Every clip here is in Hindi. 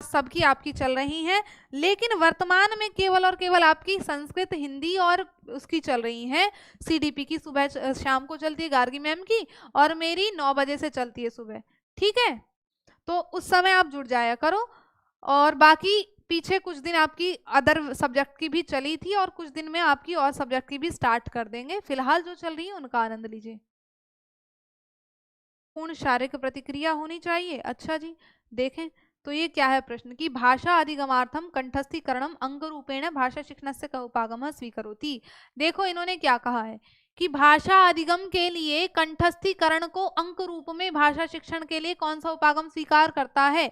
सबकी आपकी चल रही हैं, लेकिन वर्तमान में केवल और केवल आपकी संस्कृत, हिंदी और उसकी चल रही हैं। सीडीपी की सुबह शाम को चलती है, गार्गी मैम की, और मेरी 9 बजे से चलती है सुबह। ठीक है, तो उस समय आप जुड़ जाया करो। और बाकी पीछे कुछ दिन आपकी अदर सब्जेक्ट की भी चली थी, और कुछ दिन में आपकी और सब्जेक्ट की भी स्टार्ट कर देंगे। फिलहाल जो चल रही है उनका आनंद लीजिए। पूर्ण शारीरिक प्रतिक्रिया होनी चाहिए। अच्छा जी, देखें तो ये क्या है प्रश्न की भाषा अधिगमार्थम कंठस्थीकरणम अंग रूपेण भाषा शिक्षणस्य उपागम स्वीकरोति। देखो इन्होंने क्या कहा है कि भाषा अधिगम के लिए कंठस्थीकरण को अंक रूप में भाषा शिक्षण के लिए कौन सा उपागम स्वीकार करता है।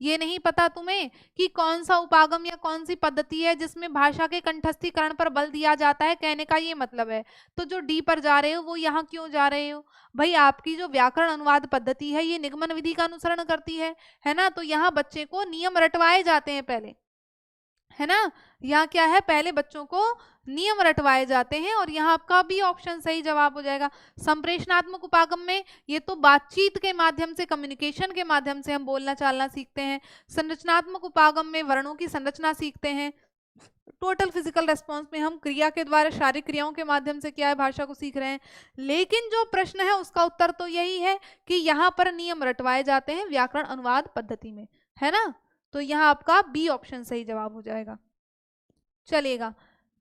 ये नहीं पता तुम्हें कि कौन सा उपागम या कौन सी पद्धति है जिसमें भाषा के कंठस्थीकरण पर बल दिया जाता है, कहने का ये मतलब है। तो जो डी पर जा रहे हो वो यहाँ क्यों जा रहे हो भाई, आपकी जो व्याकरण अनुवाद पद्धति है ये निगमन विधि का अनुसरण करती है ना। तो यहाँ बच्चे को नियम रटवाए जाते हैं पहले, है ना। यहाँ क्या है, पहले बच्चों को नियम रटवाए जाते हैं, और यहाँ आपका भी ऑप्शन सही जवाब हो जाएगा। संप्रेषणात्मक उपागम में ये तो बातचीत के माध्यम से, कम्युनिकेशन के माध्यम से हम बोलना चालना सीखते हैं। संरचनात्मक उपागम में वर्णों की संरचना सीखते हैं। टोटल फिजिकल रेस्पॉन्स में हम क्रिया के द्वारा, शारीरिक क्रियाओं के माध्यम से क्या है, भाषा को सीख रहे हैं। लेकिन जो प्रश्न है उसका उत्तर तो यही है कि यहाँ पर नियम रटवाए जाते हैं व्याकरण अनुवाद पद्धति में, है ना। तो यहाँ आपका बी ऑप्शन सही जवाब हो जाएगा। चलेगा,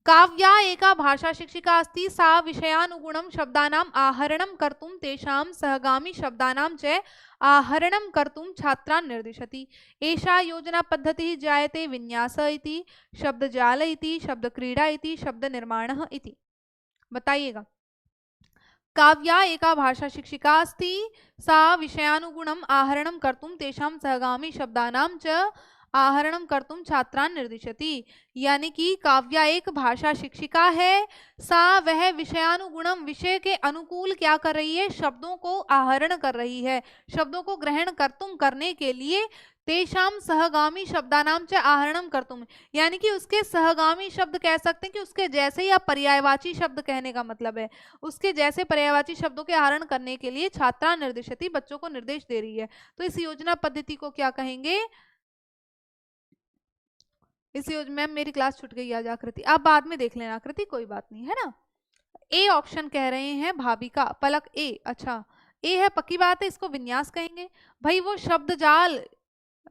काव्या एका भाषा शिक्षिका अस्ति, सा विषयानुगुणं शब्दानाम् आहरणं कर्तुं तेषां सहगामी शब्दानां च आहरणं कर्तुं छात्रान् निर्दिशति। एषा योजना पद्धतिः जायते विन्यास इति, शब्दजाल इति, शब्दक्रीडा इति, शब्दनिर्माणः इति। बताइएगा। काव्या एका भाषा शिक्षिका अस्ति, सा विषयानुगुणम् आहरणं कर्तुं तेषां सहगामी शब्दानां च आहरणम कर्तुम छात्रान निर्दिशति। यानी कि काव्या एक भाषा शिक्षिका है, सा वह विषयानुगुणम, विषय के अनुकूल क्या कर रही है, शब्दों को आहरण कर रही है, शब्दों को ग्रहण कर्तुम करने के लिए तेषाम सहगामी शब्दानाम च आहरणम कर्तुम, यानी कि उसके सहगामी शब्द कह सकते हैं कि उसके जैसे, या पर्यायवाची शब्द कहने का मतलब है उसके जैसे पर्यायवाची शब्दों के आहरण करने के लिए छात्रा निर्दिशति, बच्चों को निर्देश दे रही है। तो इस योजना पद्धति को क्या कहेंगे, इस योजना, मैम मेरी क्लास छूट गई आज आकृति, आप बाद में देख लेना आकृति, कोई बात नहीं, है ना। ए ऑप्शन कह रहे हैं भाविका, पलक ए, अच्छा ए है, पक्की बात है, इसको विन्यास कहेंगे भाई। वो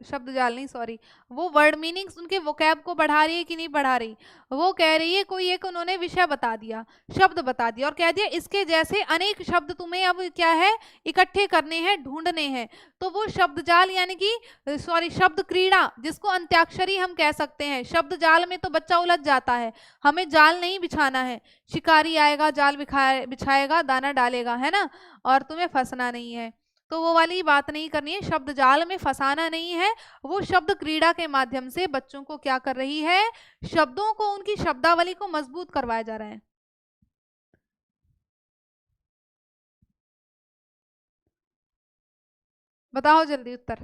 शब्दजाल नहीं सॉरी, वो वर्ड मीनिंग्स, उनके वोकैब को बढ़ा रही है कि नहीं बढ़ा रही, वो कह रही है कोई एक उन्होंने विषय बता दिया, शब्द बता दिया, और कह दिया इसके जैसे अनेक शब्द तुम्हें अब क्या है, इकट्ठे करने हैं, ढूंढने हैं। तो वो शब्दजाल यानी कि सॉरी शब्द क्रीड़ा, जिसको अंत्याक्षरी हम कह सकते हैं। शब्द जाल में तो बच्चा उलझ जाता है, हमें जाल नहीं बिछाना है, शिकारी आएगा जाल बिछाएगा, दाना डालेगा, है ना, और तुम्हें फंसना नहीं है। तो वो वाली बात नहीं करनी है, शब्द जाल में फंसाना नहीं है। वो शब्द क्रीड़ा के माध्यम से बच्चों को क्या कर रही है, शब्दों को, उनकी शब्दावली को मजबूत करवाया जा रहा है। बताओ जल्दी उत्तर।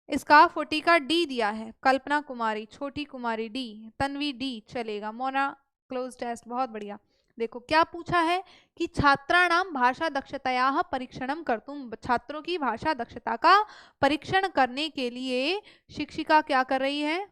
इसका 40 का डी दिया है, कल्पना कुमारी, छोटी कुमारी डी, तन्वी डी, चलेगा। मोना क्लोज टेस्ट, बहुत बढ़िया। देखो क्या पूछा है कि छात्राणाम भाषा दक्षतायाः परीक्षणम कर्तुम, छात्रों की भाषा दक्षता का परीक्षण करने के लिए शिक्षिका क्या कर रही है,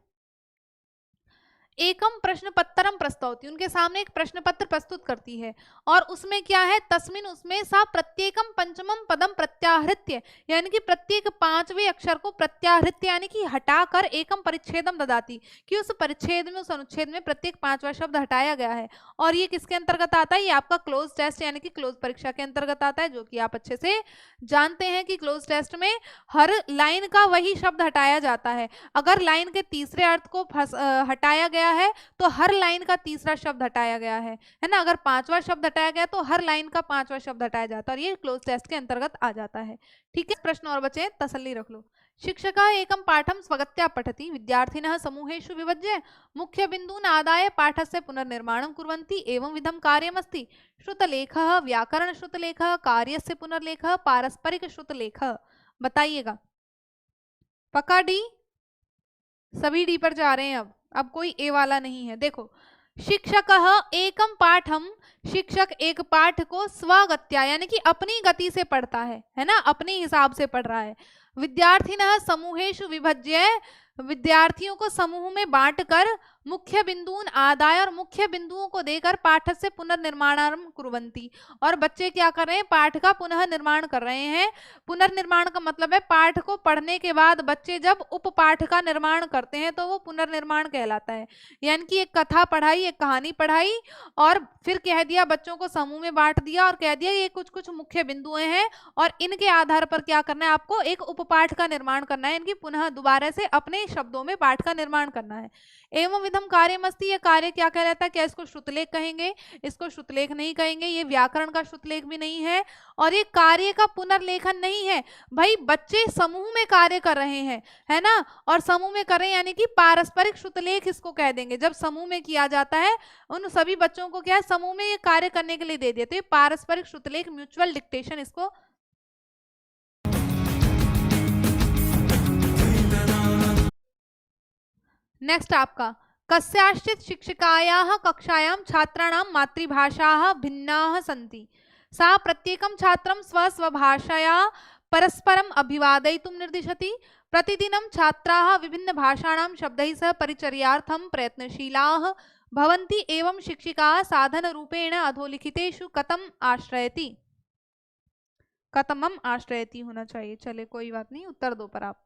एकम प्रश्न पत्रम प्रस्तौति, उनके सामने एक प्रश्न पत्र प्रस्तुत करती है, और उसमें क्या है, तस्मिन, उसमें सा प्रत्येकम पंचमम पदम प्रत्याहृत्य, यानी कि प्रत्येक 5वें अक्षर को प्रत्याहृत्य यानी कि हटाकर एकम परिच्छेदम ददाती, कि उस परिच्छेद में, उस अनुच्छेद में प्रत्येक 5वां शब्द हटाया गया है। और ये किसके अंतर्गत आता है, ये आपका क्लोज टेस्ट यानी कि क्लोज परीक्षा के अंतर्गत आता है, जो कि आप अच्छे से जानते हैं कि क्लोज टेस्ट में हर लाइन का वही शब्द हटाया जाता है। अगर लाइन के तीसरे अर्थ को हटाया गया है तो हर लाइन का तीसरा शब्द हटाया गया है ना। अगर 5वां शब्द हटाया गया तो हर लाइन का 5वां शब्द हटाया जाता है, और ये क्लोज टेस्ट के अंतर्गत आ जाता है। ठीक है, प्रश्न और बचे, तसल्ली रख लो। शिक्षकः एकं पाठं स्वगत्या पठति, विद्यार्थिनः समूहेषु विभज्य मुख्य बिन्दून् आदाय पाठस्य पुनर्निर्माणं कुर्वन्ति, एवं विधं कार्यमस्ति। श्रुतलेखः, व्याकरण श्रुतलेखः, कार्यस्य पुनर्लेखः, पारस्परिक श्रुतलेखः। बताइएगा। पक्का डी, सभी डी पर जा रहे हैं अब कोई ए वाला नहीं है। देखो शिक्षकः एकम पाठम, शिक्षक एक पाठ को स्वगत्या यानी कि अपनी गति से पढ़ता है ना, अपने हिसाब से पढ़ रहा है। विद्यार्थिनः समूहेषु विभज्य, विद्यार्थियों को समूह में बांटकर मुख्य बिंदून आदाय, और मुख्य बिंदुओं को देकर पाठ से पुनर्निर्माणं कुर्वन्ति, और बच्चे क्या कर रहे हैं, पाठ का पुनः निर्माण कर रहे हैं। पुनर्निर्माण का मतलब है पाठ को पढ़ने के बाद बच्चे जब उपपाठ का निर्माण करते हैं तो वो पुनर्निर्माण कहलाता है। यानी कि एक कथा पढ़ाई, एक कहानी पढ़ाई और फिर कह दिया, बच्चों को समूह में बांट दिया और कह दिया ये कुछ कुछ मुख्य बिंदुएं हैं और इनके आधार पर क्या करना है, आपको एक उपपाठ का निर्माण करना है, इनकी पुनः दोबारा से अपने शब्दों में पाठ का निर्माण करना है। एवं विधम कार्यमस्ति, ये कार्य क्या कहलाता है, क्या इसको श्रुतलेख कहेंगे, इसको श्रुतलेख नहीं कहेंगे, ये व्याकरण का श्रुतलेख भी नहीं है और ये कार्य का पुनर्लेखन नहीं है। भाई बच्चे समूह में कार्य कर रहे हैं, है ना, और समूह में कर रहे हैं यानी कि पारस्परिक श्रुतलेख इसको कह देंगे। जब समूह में किया जाता है उन सभी बच्चों को क्या है, समूह में ये कार्य करने के लिए दे दिया, तो ये पारस्परिक श्रुतलेख, म्यूचुअल डिक्टेशन इसको। नेक्स्ट आपका, कस्याश्चित् शिक्षिकायाः कक्षायां छात्राणां मातृभाषाः भिन्नाः सन्ति, सा प्रत्येकं छात्रं स्वस्वभाषया परस्परम् अभिवादयितुं निर्दिशति, प्रतिदिनं छात्राः विभिन्न भाषाणां शब्दैः सह परिचर्यार्थं प्रयत्नशीलाः भवन्ति, एवं शिक्षिका साधन रूपेण अधोलिखितेषु कथम आश्रयति, कथमम आश्रयति होना चाहिए। चले कोई बात नहीं, उत्तर दो पर आप।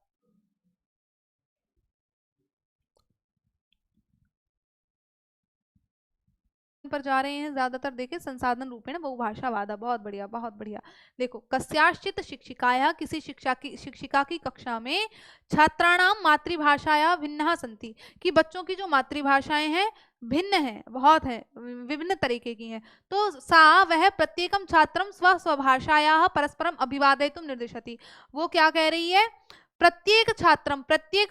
पर जा रहे हैं ज्यादातर, देखे संसाधन रूपेण बहुभाषावाद, बहुत बढ़िया बहुत बढ़िया। देखो, कस्याश्चित शिक्षिकाया, किसी शिक्षिका की कक्षा में छात्राणाम मातृभाषाया भिन्नः सन्ति, कि बच्चों की जो मातृभाषाएं हैं भिन्न है, बहुत है, विभिन्न तरीके की हैं, तो सा वह प्रत्येकम छात्रम स्वभाषाया परस्परम अभिवादयितुम निर्दिशति, वो क्या कह रही है, प्रत्येक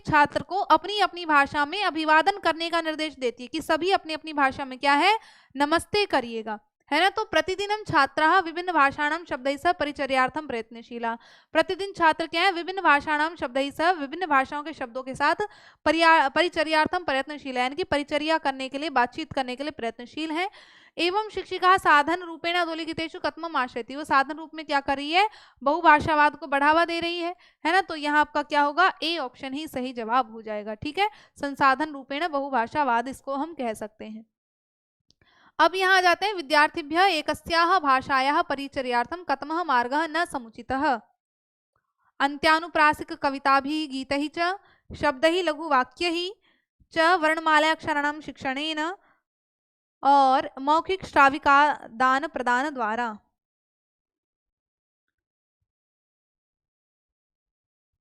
छात्र को अपनी अपनी भाषा में अभिवादन करने का निर्देश देती है कि सभी अपनी अपनी भाषा में क्या है, नमस्ते करिएगा, है ना। तो प्रतिदिनम छात्राः विभिन्न भाषाणां शब्दैः सह परिचर्यार्थं प्रयत्नशीला, प्रतिदिन छात्र क्या है, विभिन्न भाषाणां शब्दैः सह, विभिन्न भाषाओं के शब्दों के साथ परिचर्यार्थं प्रयत्नशील है, यानी कि परिचर्या करने के लिए, बातचीत करने के लिए प्रयत्नशील है। एवं शिक्षिका साधन रूपेण अधोलिखितेषु कथमम आश्रयति, वो साधन रूप में क्या कर रही है, बहुभाषावाद को बढ़ावा दे रही है ना। तो यहाँ आपका क्या होगा, ए ऑप्शन ही सही जवाब हो जाएगा। ठीक है, संसाधन रूपेण बहुभाषावाद इसको हम कह सकते हैं। अब यहाँ आ जाते हैं, विद्यार्थिभ्यः एकस्याः भाषायाः परिचर्यार्थं कथमः मार्गः न समुचितः, अन्त्यानुप्रासिक कविताभिः गीतैः च शब्दैः लघुवाक्यैः च वर्णमालाक्षराणां शिक्षणेन और मौखिक श्राविकादान प्रदान द्वारा।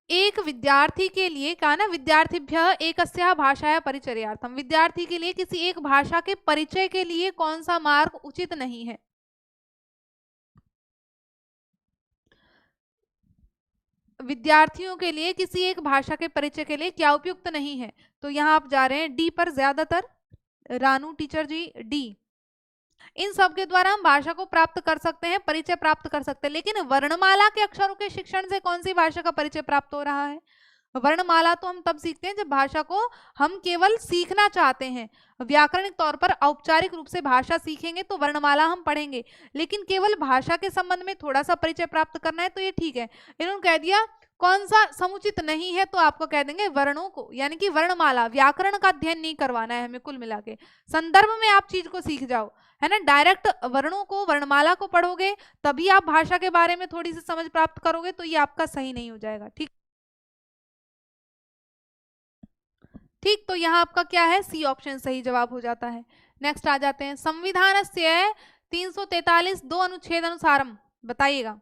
एक विद्यार्थी के लिए कहा ना, विद्यार्थिभ्यः एकस्याः भाषायाः परिचर्यार्थम, विद्यार्थी के लिए किसी एक भाषा के परिचय के लिए कौन सा मार्ग उचित नहीं है, विद्यार्थियों के लिए किसी एक भाषा के परिचय के लिए क्या उपयुक्त नहीं है। तो यहाँ आप जा रहे हैं डी पर, ज्यादातर रानू टीचर जी डी। इन सब के द्वारा हम भाषा को प्राप्त कर सकते हैं, परिचय प्राप्त कर सकते हैं, लेकिन वर्णमाला के अक्षरों के शिक्षण से कौन सी भाषा का परिचय प्राप्त हो रहा है। वर्णमाला तो हम तब सीखते हैं जब भाषा को हम केवल सीखना चाहते हैं, व्याकरणिक तौर पर औपचारिक रूप से भाषा सीखेंगे तो वर्णमाला हम पढ़ेंगे, लेकिन केवल भाषा के संबंध में थोड़ा सा परिचय प्राप्त करना है तो ये ठीक है। इन्होंने कह दिया कौन सा समुचित नहीं है, तो आपको कह देंगे वर्णों को, यानी कि वर्णमाला, व्याकरण का अध्ययन नहीं करवाना है हमें, कुल मिला के संदर्भ में आप चीज को सीख जाओ, है ना। डायरेक्ट वर्णों को, वर्णमाला को पढ़ोगे तभी आप भाषा के बारे में थोड़ी सी समझ प्राप्त करोगे, तो ये आपका सही नहीं हो जाएगा। ठीक ठीक, तो यहाँ आपका क्या है, सी ऑप्शन सही जवाब हो जाता है। नेक्स्ट आ जाते हैं, संविधानस्य 343 2 अनुच्छेद अनुसारम, बताइएगा।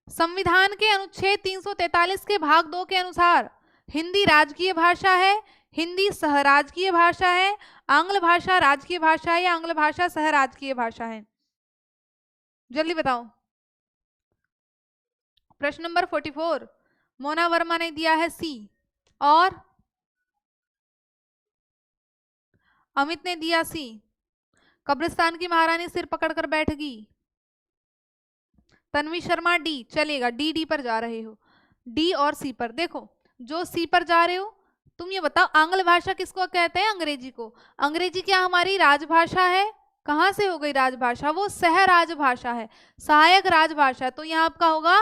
संविधान के अनुच्छेद 343 के भाग 2 के अनुसार हिंदी राजकीय भाषा है, हिंदी सहराजकीय भाषा है, आंग्ल भाषा राजकीय भाषा है या आंग्ल भाषा सहराजकीय भाषा है, जल्दी बताओ। प्रश्न नंबर 44 मोना वर्मा ने दिया है सी, और अमित ने दिया सी। कब्रिस्तान की महारानी सिर पकड़कर बैठ गई, तन्वी शर्मा डी, चलेगा डी, डी पर जा रहे हो, डी और सी पर। देखो जो सी पर जा रहे हो, तुम ये बताओ आंग्ल भाषा किसको कहते हैं? अंग्रेजी को। अंग्रेजी क्या हमारी राजभाषा है? कहाँ से हो गई राजभाषा? वो सह राजभाषा है, सहायक राजभाषा है। तो यहाँ आपका होगा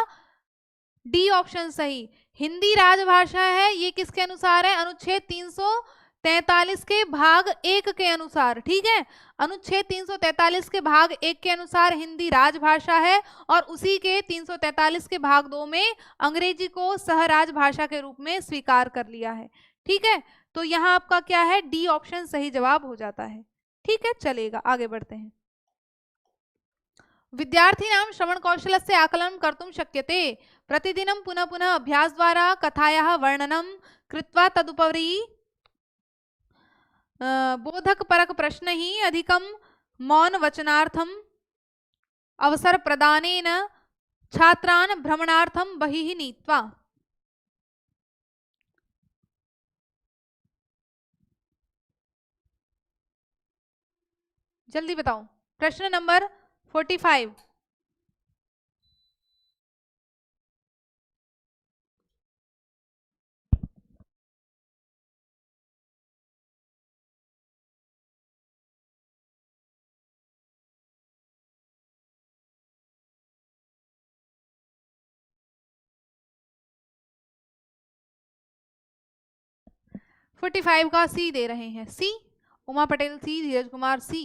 डी ऑप्शन सही। हिंदी राजभाषा है, ये किसके अनुसार है? अनुच्छेद 343 के भाग 1 के अनुसार। ठीक है, अनुच्छेद 343 के भाग 1 के अनुसार हिंदी राजभाषा है, और उसी के 343 के भाग 2 में अंग्रेजी को सह राजभाषा के रूप में स्वीकार कर लिया है। ठीक है, तो यहाँ आपका क्या है? डी ऑप्शन सही जवाब हो जाता है। ठीक है, चलेगा, आगे बढ़ते हैं। विद्यार्थिनां श्रवण कौशलस्य आकलनं कर्तुं शक्यते। प्रतिदिनं पुनः पुनः अभ्यास द्वारा कथायाः वर्णनं कृत्वा तदुपरि बोधक परक प्रश्न ही अधिकम मौन वचनार्थम अवसर प्रदानेन छात्रान् भ्रमणार्थम बहिः नीत्वा। जल्दी बताओ, प्रश्न नंबर 45। फोर्टी फाइव का सी दे रहे हैं, सी। उमा पटेल सी, धीरज कुमार सी,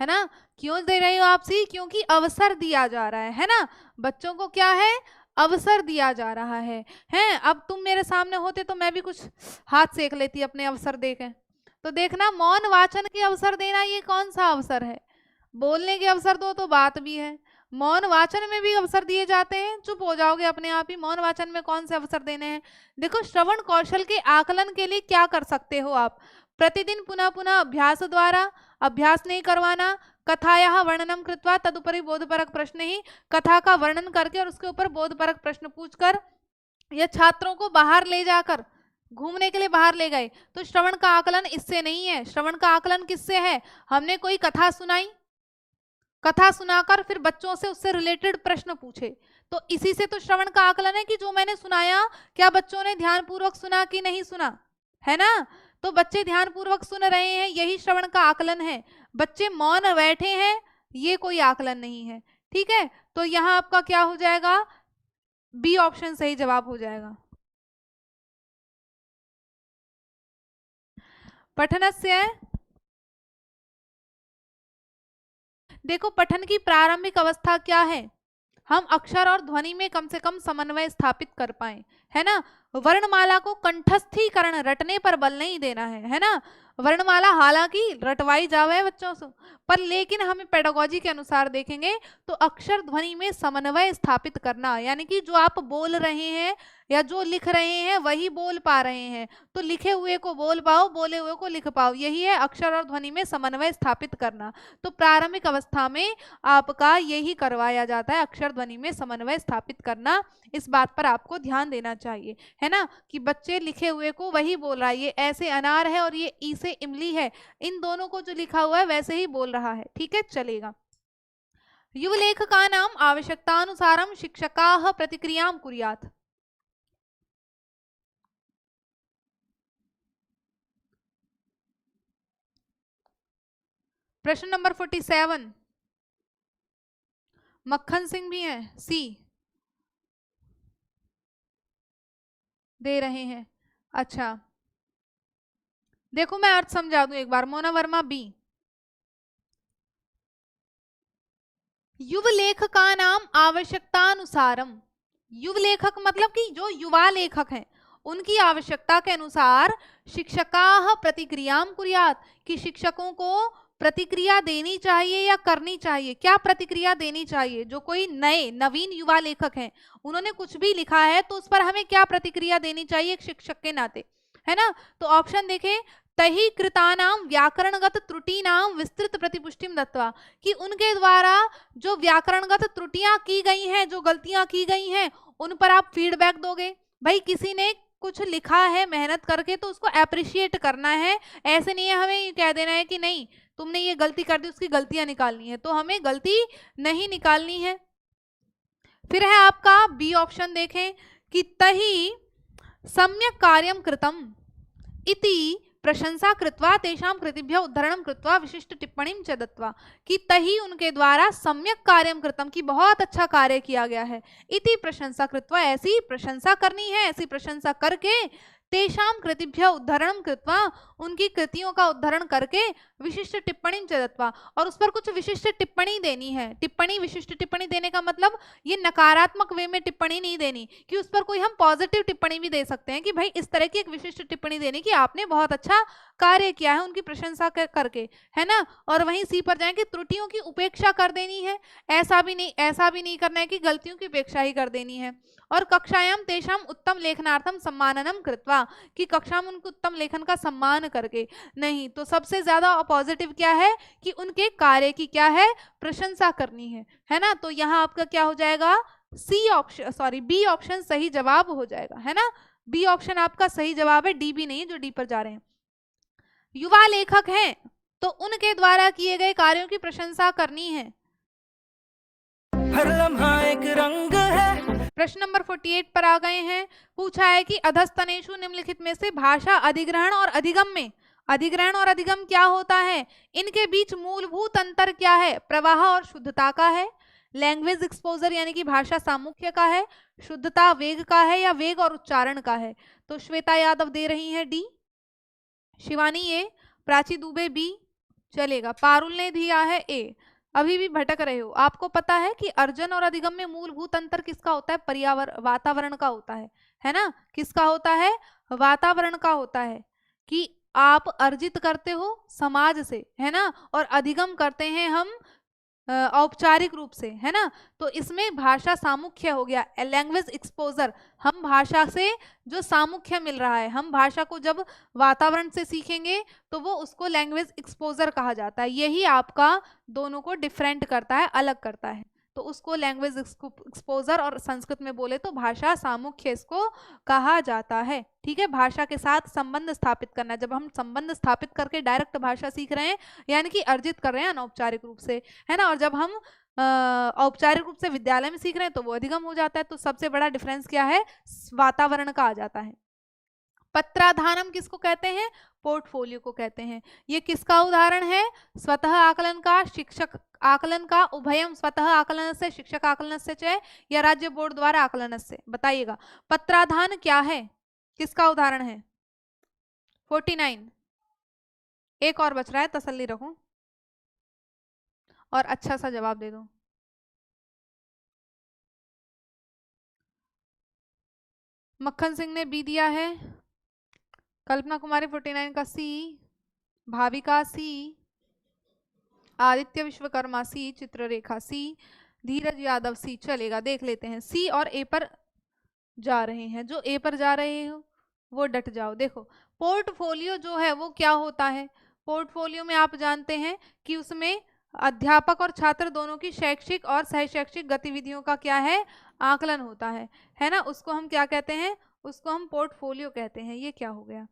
है ना। क्यों दे रहे हो आप सी? क्योंकि अवसर दिया जा रहा है ना, बच्चों को क्या है? अवसर दिया जा रहा है। हैं, अब तुम मेरे सामने होते तो मैं भी कुछ हाथ सेक लेती अपने अवसर देके। तो देखना, मौन वाचन के अवसर देना ये कौन सा अवसर है? बोलने के अवसर दो तो बात भी है, मौन वाचन में भी अवसर दिए जाते हैं। चुप हो जाओगे अपने आप ही, मौन वाचन में कौन से अवसर देने हैं? देखो, श्रवण कौशल के आकलन के लिए क्या कर सकते हो आप? प्रतिदिन पुनः पुनः अभ्यास द्वारा, अभ्यास नहीं करवाना, कथायाः वर्णनम कृत्वा तदुपरि बोधपरक प्रश्न ही, कथा का वर्णन करके और उसके ऊपर बोधपरक प्रश्न पूछकर, या छात्रों को बाहर ले जाकर, घूमने के लिए बाहर ले गए। तो श्रवण का आकलन इससे नहीं है। श्रवण का आकलन किससे है? हमने कोई कथा सुनाई, कथा सुनाकर फिर बच्चों से उससे रिलेटेड प्रश्न पूछे, तो इसी से तो श्रवण का आकलन है कि जो मैंने सुनाया क्या बच्चों ने ध्यानपूर्वक सुना कि नहीं सुना, है ना। तो बच्चे ध्यानपूर्वक सुन रहे हैं, यही श्रवण का आकलन है। बच्चे मौन बैठे हैं, ये कोई आकलन नहीं है। ठीक है, तो यहाँ आपका क्या हो जाएगा? बी ऑप्शन सही जवाब हो जाएगा। पठनस्य, देखो पठन की प्रारंभिक अवस्था क्या है? हम अक्षर और ध्वनि में कम से कम समन्वय स्थापित कर पाए, है ना। वर्णमाला को कंठस्थीकरण, रटने पर बल नहीं देना है ना। वर्णमाला हालांकि रटवाई जावे बच्चों से, पर लेकिन हमें पेडागोजी के अनुसार देखेंगे तो अक्षर ध्वनि में समन्वय स्थापित करना, यानी कि जो आप बोल रहे हैं या जो लिख रहे हैं वही बोल पा रहे हैं, तो लिखे हुए को बोल पाओ, बोले हुए को लिख पाओ, यही है अक्षर और ध्वनि में समन्वय स्थापित करना। तो प्रारंभिक अवस्था में आपका यही करवाया जाता है, अक्षर ध्वनि में समन्वय स्थापित करना। इस बात पर आपको ध्यान देना चाहिए, है ना, कि बच्चे लिखे हुए को वही बोल रहा है, ये ऐसे अनार है और ये ई से इमली है, इन दोनों को जो लिखा हुआ है वैसे ही बोल रहा है। ठीक है, चलेगा। युवलेखकानां आवश्यकतानुसारं शिक्षकाः प्रतिक्रियां कुर्यात्। प्रश्न नंबर 47, मक्खन सिंह भी हैं, सी दे रहे हैं। अच्छा, देखो मैं अर्थ समझा दूं एक बार। मोना वर्मा बी। युव लेखकानां आवश्यकतानुसारम, युव लेखक मतलब कि जो युवा लेखक हैं उनकी आवश्यकता के अनुसार शिक्षकाः प्रतिक्रियां कुर्यात्, कि शिक्षकों को प्रतिक्रिया देनी चाहिए या करनी चाहिए। क्या प्रतिक्रिया देनी चाहिए? जो कोई नए नवीन युवा लेखक हैं उन्होंने कुछ भी लिखा है तो उस पर हमें क्या प्रतिक्रिया देनी चाहिए एक शिक्षक के नाते, है ना। तो ऑप्शन देखें, तही कृतानां व्याकरणगत त्रुटीनां विस्तृत प्रतिपुष्टिम दत्वा, कि उनके द्वारा जो व्याकरणगत त्रुटियां की गई हैं, जो गलतियां की गई हैं, उन पर आप फीडबैक दोगे। भाई किसी ने कुछ लिखा है मेहनत करके तो उसको अप्रिशिएट करना है, ऐसे नहीं है हमें कह देना है कि नहीं तुमने ये गलती कर दी, उसकी गलतियां निकालनी है, तो हमें गलती नहीं निकालनी है। फिर है आपका बी ऑप्शन, देखें कि तही सम्यक कार्यम कृतम इति प्रशंसा कृत्वा तेषां कृतिभ्यः उद्धरणं कृत्वा विशिष्ट टिप्पणीं च दत्त्वा, कि तही उनके द्वारा सम्यक कार्यम कृतम, की बहुत अच्छा कार्य किया गया है, इति प्रशंसा कृत्वा, ऐसी प्रशंसा करनी है, ऐसी प्रशंसा करके, तेषां कृतिभ्यः उद्धरणं कृत्वा, उनकी कृतियों का उद्धरण करके, विशिष्ट टिप्पणी च दत्त्वा, और उस पर कुछ विशिष्ट टिप्पणी देनी है। टिप्पणी, विशिष्ट टिप्पणी देने का मतलब ये नकारात्मक वे में टिप्पणी नहीं देनी, कि उस पर कोई हम पॉजिटिव टिप्पणी भी दे सकते हैं, कि भाई इस तरह की एक विशिष्ट टिप्पणी देनी कि आपने बहुत अच्छा कार्य किया है, उनकी प्रशंसा करके, है ना। और वहीं सी पर जाएंगे, त्रुटियों की उपेक्षा कर देनी है, ऐसा भी नहीं करना है कि गलतियों की उपेक्षा ही कर देनी है। और कक्षायाम तेषाम उत्तम लेखनार्थम सम्माननम कृत्वा, कि कक्षा में उनको उत्तम लेखन का सम्मान करके। नहीं तो सबसे ज्यादा पॉजिटिव क्या है कि उनके कार्य की क्या है, प्रशंसा करनी है ना। तो यहाँ आपका क्या हो जाएगा, C option, sorry B option सही जवाब हो जाएगा, है ना। बी ऑप्शन आपका सही जवाब है, डी भी नहीं, जो डी पर जा रहे हैं। युवा लेखक हैं तो उनके द्वारा किए गए कार्यों की प्रशंसा करनी है। हर लम्हा एक रंग है। प्रश्न नंबर 48 पर आ गए हैं। पूछा है कि अधस्तनेषु निम्नलिखित में से भाषा अधिग्रहण और अधिगम में, अधिग्रहण और अधिगम क्या होता है, इनके बीच मूलभूत अंतर क्या है। प्रवाह और शुद्धता का है, लैंग्वेज एक्सपोजर यानी कि भाषा सामुख्य का है, शुद्धता वेग का है, या वेग और उच्चारण का है। तो श्वेता यादव दे रही है डी, शिवानी ए, प्राची दुबे बी, चलेगा। पारुल ने दिया है ए। अभी भी भटक रहे हो। आपको पता है कि अर्जन और अधिगम में मूलभूत अंतर किसका होता है, पर्यावरण, वातावरण का होता है ना। किसका होता है, वातावरण का होता है, कि आप अर्जित करते हो समाज से, है ना, और अधिगम करते हैं हम औपचारिक रूप से, है ना। तो इसमें भाषा सामुख्य हो गया, लैंग्वेज एक्सपोजर, हम भाषा से जो सामुख्य मिल रहा है, हम भाषा को जब वातावरण से सीखेंगे तो वो उसको लैंग्वेज एक्सपोजर कहा जाता है। यही आपका दोनों को डिफरेंट करता है, अलग करता है। तो उसको लैंग्वेज एक्सपोजर, और संस्कृत में बोले तो भाषा सामुख्य इसको कहा जाता है। ठीक है, भाषा के साथ संबंध स्थापित करना, जब हम संबंध स्थापित करके डायरेक्ट भाषा सीख रहे हैं, यानी कि अर्जित कर रहे हैं अनौपचारिक रूप से, है ना। और जब हम औपचारिक रूप से विद्यालय में सीख रहे हैं तो वो अधिगम हो जाता है। तो सबसे बड़ा डिफरेंस क्या है, वातावरण का आ जाता है। पत्राधानम किसको कहते हैं, पोर्टफोलियो को कहते हैं। ये किसका उदाहरण है, स्वतः आकलन का, शिक्षक आकलन का, उभयम, स्वतः आकलन से, शिक्षक आकलन से च, या राज्य बोर्ड द्वारा आकलन से, बताइएगा। पत्राधान क्या है, किसका उदाहरण है। 49, एक और बच रहा है, तसल्ली रखो और अच्छा सा जवाब दे दो। मक्खन सिंह ने बी दिया है, कल्पना कुमारी 49 का सी, भाविका सी, आदित्य विश्वकर्मा सी, चित्ररेखा सी, धीरज यादव सी। चलेगा, देख लेते हैं। सी और ए पर जा रहे हैं, जो ए पर जा रहे हो वो डट जाओ। देखो, पोर्टफोलियो जो है वो क्या होता है, पोर्टफोलियो में आप जानते हैं कि उसमें अध्यापक और छात्र दोनों की शैक्षिक और सहशैक्षिक गतिविधियों का क्या है, आकलन होता है ना। उसको हम क्या कहते हैं, उसको हम पोर्टफोलियो कहते हैं। ये क्या हो गया,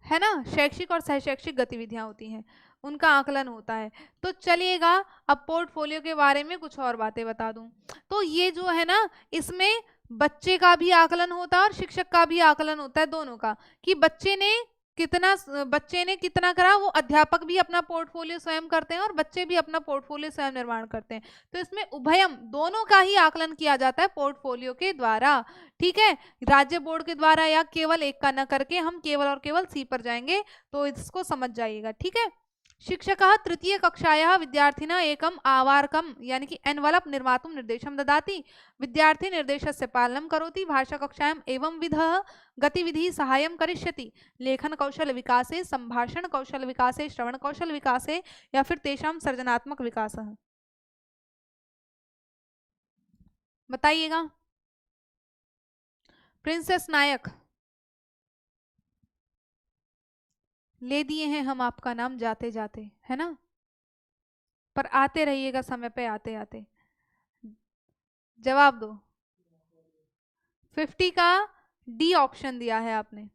है ना, शैक्षिक और सहशैक्षिक गतिविधियां होती हैं, उनका आकलन होता है। तो चलिएगा, अब पोर्टफोलियो के बारे में कुछ और बातें बता दूं। तो ये जो है ना, इसमें बच्चे का भी आकलन होता है और शिक्षक का भी आकलन होता है, दोनों का, कि बच्चे ने कितना करा, वो अध्यापक भी अपना पोर्टफोलियो स्वयं करते हैं और बच्चे भी अपना पोर्टफोलियो स्वयं निर्माण करते हैं। तो इसमें उभयम, दोनों का ही आकलन किया जाता है पोर्टफोलियो के द्वारा। ठीक है, राज्य बोर्ड के द्वारा या केवल एक का न करके हम केवल और केवल सी पर जाएंगे, तो इसको समझ जाइएगा। ठीक है, शिक्षकः तृतीय कक्षायाः विद्यार्थिनः एकम् आवारकं यानी कि एनवलप निर्मातुं निर्देशं ददाति, विद्यार्थी निर्देशस्य पालनं करोति, भाषा कक्षायाम् एवं विधः गतिविधिः सहायं करिष्यति, लेखन कौशल विकासे, संभाषण कौशल विकासे, श्रवण कौशल विकासे, या फिर तेषां सर्जनात्मक विकासः। बताइएगा। प्रिंसेस नायक, ले दिए हैं हम आपका नाम जाते जाते, है ना, पर आते रहिएगा समय पे, आते आते जवाब दो। 50 का डी ऑप्शन दिया है आपने।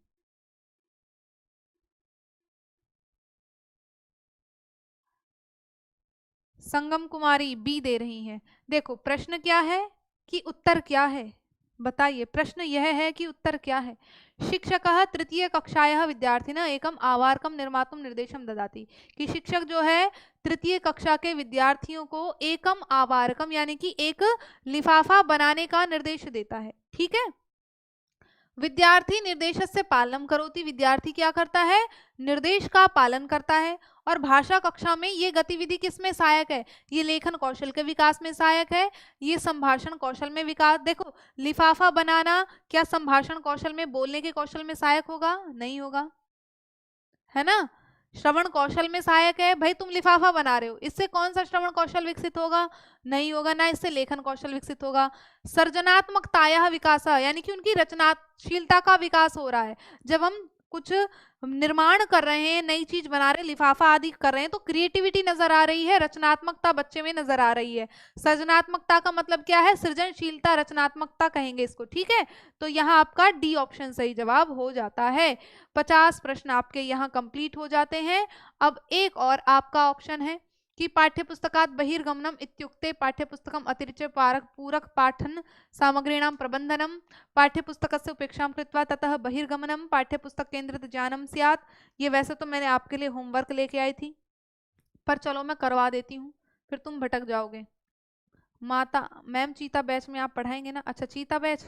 संगम कुमारी बी दे रही हैं। देखो प्रश्न क्या है कि उत्तर क्या है, बताइए, प्रश्न यह है कि उत्तर क्या है। शिक्षकः तृतीय कक्षायाः विद्यार्थिनः एकम आवारकम निर्मातुम निर्देशम ददाति, कि शिक्षक जो है तृतीय कक्षा के विद्यार्थियों को एकम आवारकम यानी कि एक लिफाफा बनाने का निर्देश देता है। ठीक है, विद्यार्थी निर्देशस्य पालनम करोति, विद्यार्थी क्या करता है, निर्देश का पालन करता है। और भाषा कक्षा में ये गतिविधि किसमें सहायक है, ये लेखन कौशल के विकास में सहायक है, ये संभाषण कौशल में विकास। देखो, लिफाफा बनाना क्या संभाषण कौशल में, बोलने के कौशल में सहायक होगा, नहीं होगा, है ना। श्रवण कौशल में सहायक है, भाई तुम लिफाफा बना रहे हो, इससे कौन सा श्रवण कौशल विकसित होगा, नहीं होगा, ना इससे लेखन कौशल विकसित होगा। सर्जनात्मकताया विकास यानी कि उनकी रचनाशीलता का विकास हो रहा है। जब हम कुछ निर्माण कर रहे हैं, नई चीज बना रहे हैं, लिफाफा आदि कर रहे हैं, तो क्रिएटिविटी नजर आ रही है, रचनात्मकता बच्चे में नजर आ रही है। सर्जनात्मकता का मतलब क्या है, सृजनशीलता, रचनात्मकता कहेंगे इसको। ठीक है, तो यहाँ आपका डी ऑप्शन सही जवाब हो जाता है। 50 प्रश्न आपके यहाँ कंप्लीट हो जाते हैं। अब एक और आपका ऑप्शन है कि पाठ्यपुस्तकात् बहिर्गमनम इत्युक्ते पाठ्यपुस्तकम अतिरिच्य पूरक पाठन सामग्रीणां प्रबंधनम, पाठ्यपुस्तकस्य उपेक्षां कृत्वा ततः बहिर्गमनम, पाठ्यपुस्तक केंद्रित ज्ञानम स्यात्। ये वैसे तो मैंने आपके लिए होमवर्क लेके आई थी, पर चलो मैं करवा देती हूँ, फिर तुम भटक जाओगे। माता मैम चीता बैच में आप पढ़ाएंगे ना, अच्छा चीता बैच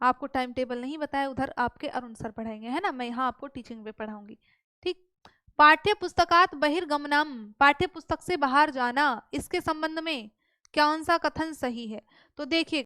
आपको टाइम टेबल नहीं बताया, उधर आपके अरुण सर पढ़ाएंगे, है ना, मैं यहाँ आपको टीचिंग पे पढ़ाऊंगी। ठीक, पाठ्य पुस्तकात बहिर्गमनम, पाठ्य पुस्तक से बाहर जाना, इसके संबंध में कौन सा कथन सही है, तो देखिए